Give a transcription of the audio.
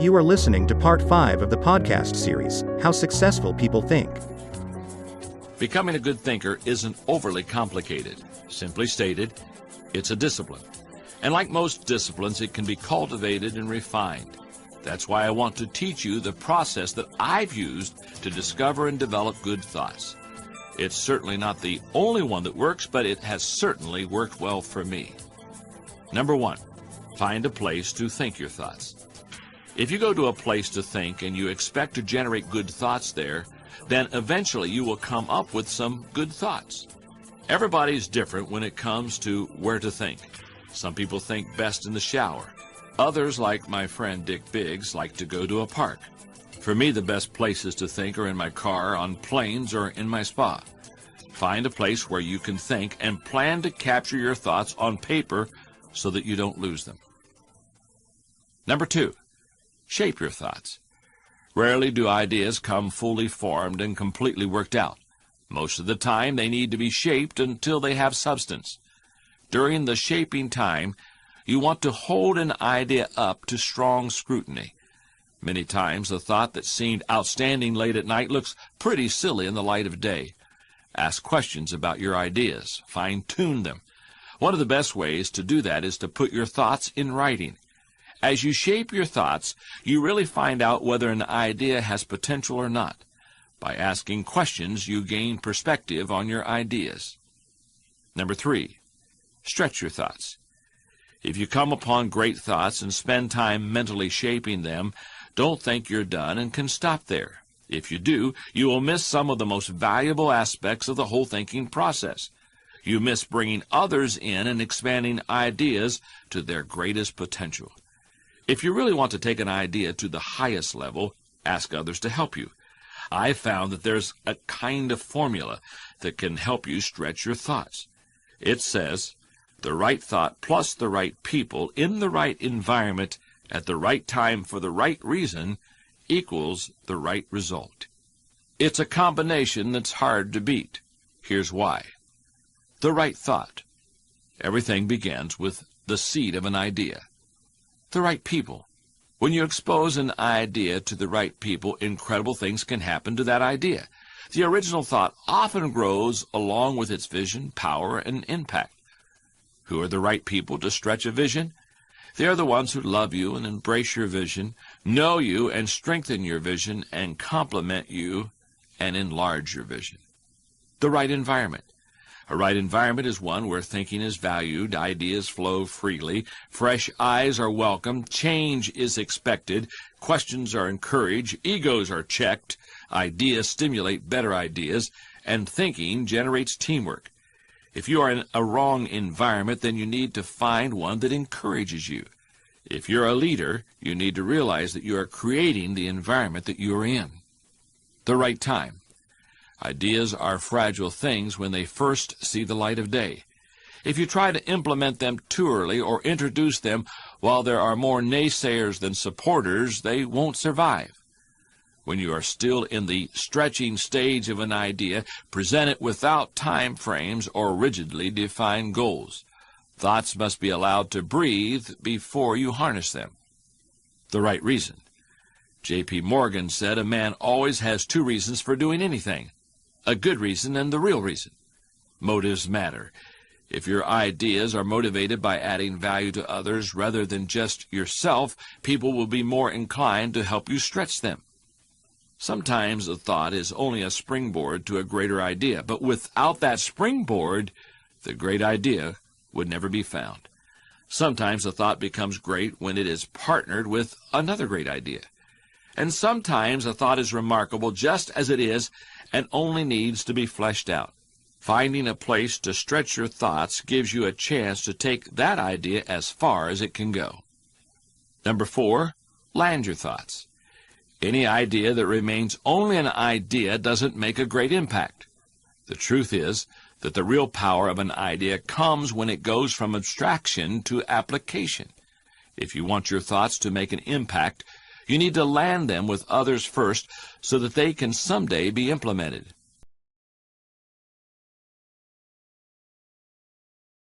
You are listening to part 5 of the podcast series, How Successful People Think. Becoming a good thinker isn't overly complicated. Simply stated, it's a discipline. And like most disciplines, it can be cultivated and refined. That's why I want to teach you the process that I've used to discover and develop good thoughts. It's certainly not the only one that works, but it has certainly worked well for me. Number 1, find a place to think your thoughts. If you go to a place to think and you expect to generate good thoughts there, then eventually you will come up with some good thoughts. Everybody's different when it comes to where to think. Some people think best in the shower. Others, like my friend Dick Biggs, like to go to a park. For me, the best places to think are in my car, on planes, or in my spa. Find a place where you can think and plan to capture your thoughts on paper so that you don't lose them. Number 2, shape your thoughts. Rarely do ideas come fully formed and completely worked out. Most of the time, they need to be shaped until they have substance. During the shaping time, you want to hold an idea up to strong scrutiny. Many times, a thought that seemed outstanding late at night looks pretty silly in the light of day. Ask questions about your ideas. Fine-tune them. One of the best ways to do that is to put your thoughts in writing. As you shape your thoughts, you really find out whether an idea has potential or not. By asking questions, you gain perspective on your ideas. Number 3, stretch your thoughts. If you come upon great thoughts and spend time mentally shaping them, don't think you're done and can stop there. If you do, you will miss some of the most valuable aspects of the whole thinking process. You miss bringing others in and expanding ideas to their greatest potential. If you really want to take an idea to the highest level, ask others to help you. I've found that there's a kind of formula that can help you stretch your thoughts. It says, the right thought plus the right people in the right environment at the right time for the right reason equals the right result. It's a combination that's hard to beat. Here's why. The right thought. Everything begins with the seed of an idea. The right people. When you expose an idea to the right people, incredible things can happen to that idea. The original thought often grows along with its vision, power, and impact. Who are the right people to stretch a vision? They are the ones who love you and embrace your vision, know you and strengthen your vision, and complement you and enlarge your vision. The right environment. A right environment is one where thinking is valued, ideas flow freely, fresh eyes are welcome, change is expected, questions are encouraged, egos are checked, ideas stimulate better ideas, and thinking generates teamwork. If you are in a wrong environment, then you need to find one that encourages you. If you're a leader, you need to realize that you are creating the environment that you are in. The right time. Ideas are fragile things when they first see the light of day. If you try to implement them too early or introduce them while there are more naysayers than supporters, they won't survive. When you are still in the stretching stage of an idea, present it without time frames or rigidly defined goals. Thoughts must be allowed to breathe before you harness them. The right reason. J.P. Morgan said a man always has 2 reasons for doing anything. A good reason and the real reason. Motives matter. If your ideas are motivated by adding value to others rather than just yourself, people will be more inclined to help you stretch them. Sometimes a thought is only a springboard to a greater idea, but without that springboard, the great idea would never be found. Sometimes a thought becomes great when it is partnered with another great idea. And sometimes a thought is remarkable just as it is and only needs to be fleshed out. Finding a place to stretch your thoughts gives you a chance to take that idea as far as it can go. Number 4, land your thoughts. Any idea that remains only an idea doesn't make a great impact. The truth is that the real power of an idea comes when it goes from abstraction to application. If you want your thoughts to make an impact, you need to land them with others first so that they can someday be implemented.